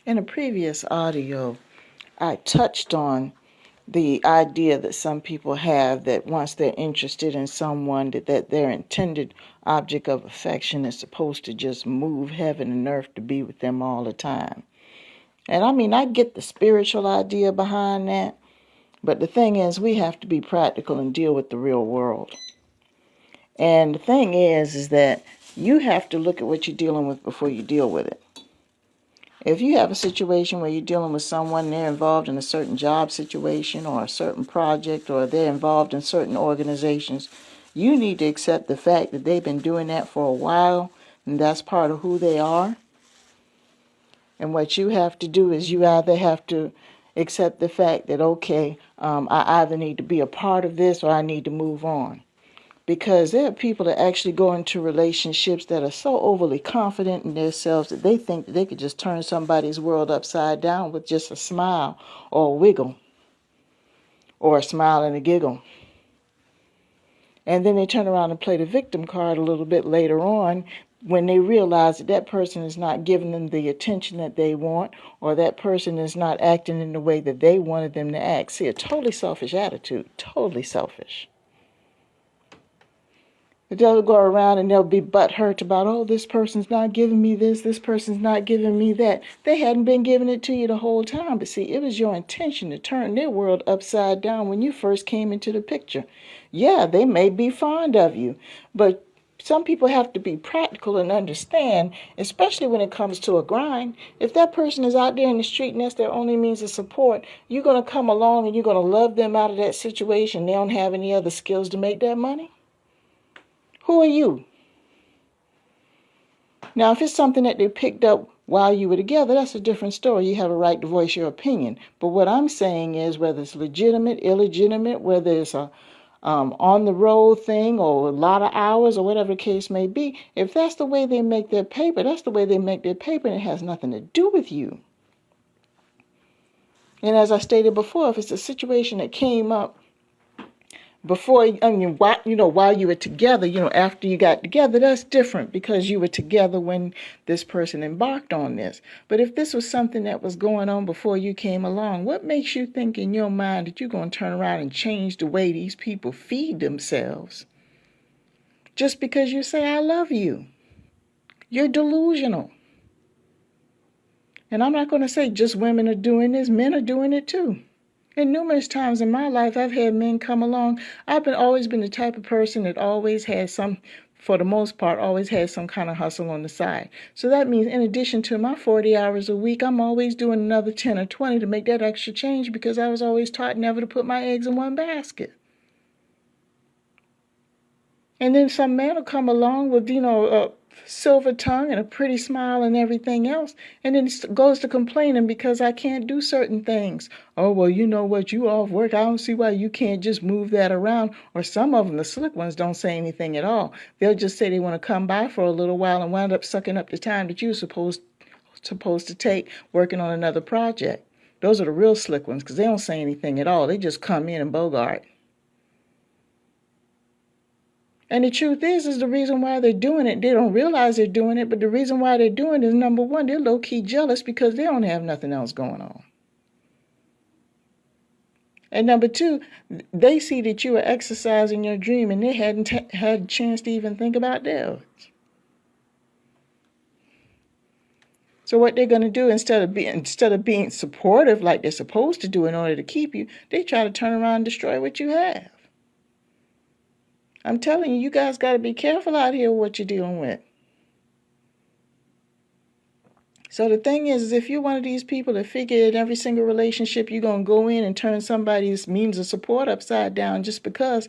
In a previous audio, I touched on the idea that some people have that once they're interested in someone, that their intended object of affection is supposed to just move heaven and earth to be with them all the time. And I mean, I get the spiritual idea behind that, but the thing is, we have to be practical and deal with the real world. And the thing is that you have to look at what you're dealing with before you deal with it. If you have a situation where you're dealing with someone, they're involved in a certain job situation or a certain project, or they're involved in certain organizations, you need to accept the fact that they've been doing that for a while, and that's part of who they are. And what you have to do is you either have to accept the fact that, okay, I either need to be a part of this or I need to move on. Because there are people that actually go into relationships that are so overly confident in themselves that they think that they could just turn somebody's world upside down with just a smile or a wiggle or a smile and a giggle. And then they turn around and play the victim card a little bit later on when they realize that that person is not giving them the attention that they want, or that person is not acting in the way that they wanted them to act. See, a totally selfish attitude, totally selfish. They'll go around and they'll be butthurt about, oh, this person's not giving me this person's not giving me that. They hadn't been giving it to you the whole time. But see, it was your intention to turn their world upside down when you first came into the picture. Yeah, they may be fond of you, but some people have to be practical and understand, especially when it comes to a grind. If that person is out there in the street and that's their only means of support, you're going to come along and you're going to love them out of that situation. They don't have any other skills to make that money. Who are you? Now, if it's something that they picked up while you were together, that's a different story. You have a right to voice your opinion. But what I'm saying is, whether it's legitimate, illegitimate, whether it's a on-the-road thing or a lot of hours or whatever the case may be, if that's the way they make their paper, that's the way they make their paper, and it has nothing to do with you. And as I stated before, if it's a situation that came up before, while you were together, after you got together, that's different because you were together when this person embarked on this. But if this was something that was going on before you came along, what makes you think in your mind that you're going to turn around and change the way these people feed themselves just because you say, I love you? You're delusional. And I'm not going to say just women are doing this, men are doing it too. And numerous times in my life, I've had men come along. I've always been the type of person that always had for the most part, always had some kind of hustle on the side. So that means in addition to my 40 hours a week, I'm always doing another 10 or 20 to make that extra change because I was always taught never to put my eggs in one basket. And then some man will come along with, a silver tongue and a pretty smile and everything else, and then goes to complaining because I can't do certain things. Oh, well, you know what? You off work. I don't see why you can't just move that around. Or some of them, the slick ones, don't say anything at all. They'll just say they want to come by for a little while and wind up sucking up the time that you're supposed to take working on another project. Those are the real slick ones because they don't say anything at all. They just come in and bogart. And the truth is the reason why they're doing it, they don't realize they're doing it, but the reason why they're doing it is, number one, they're low-key jealous because they don't have nothing else going on. And number two, they see that you are exercising your dream and they hadn't had a chance to even think about theirs. So what they're going to do, instead of being supportive like they're supposed to do in order to keep you, they try to turn around and destroy what you have. I'm telling you, you guys got to be careful out here with what you're dealing with. So the thing is if you're one of these people that figure in every single relationship you're going to go in and turn somebody's means of support upside down just because,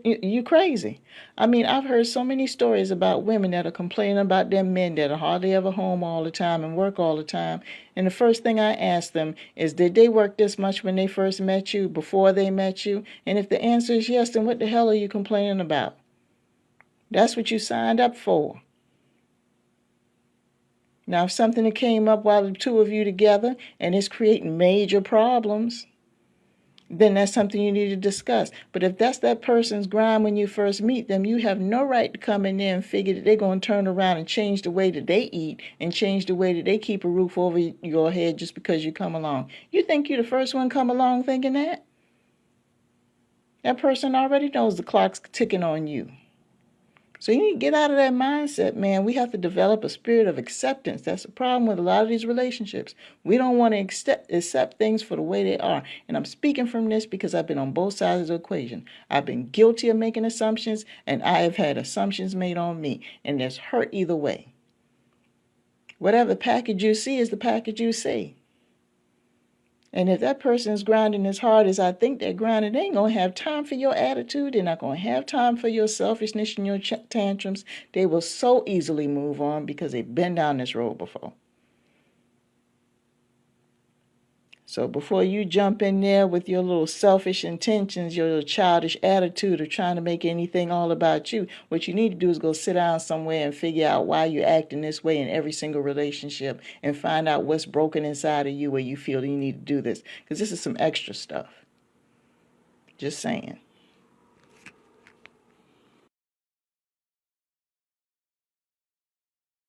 you crazy. I mean, I've heard so many stories about women that are complaining about their men that are hardly ever home all the time and work all the time. And the first thing I ask them is, did they work this much when they first met you, before they met you? And if the answer is yes, then what the hell are you complaining about? That's what you signed up for. Now, if something that came up while the two of you together and it's creating major problems, then that's something you need to discuss. But if that's that person's grind when you first meet them, you have no right to come in there and figure that they're going to turn around and change the way that they eat and change the way that they keep a roof over your head just because you come along. You think you're the first one come along thinking that? That person already knows the clock's ticking on you. So you need to get out of that mindset, man. We have to develop a spirit of acceptance. That's the problem with a lot of these relationships. We don't want to accept things for the way they are. And I'm speaking from this because I've been on both sides of the equation. I've been guilty of making assumptions, and I have had assumptions made on me. And there's hurt either way. Whatever package you see is the package you see. And if that person is grinding as hard as I think they're grinding, they ain't going to have time for your attitude. They're not going to have time for your selfishness and your tantrums. They will so easily move on because they've been down this road before. So before you jump in there with your little selfish intentions, your little childish attitude of trying to make anything all about you, what you need to do is go sit down somewhere and figure out why you're acting this way in every single relationship and find out what's broken inside of you where you feel you need to do this. Because this is some extra stuff. Just saying.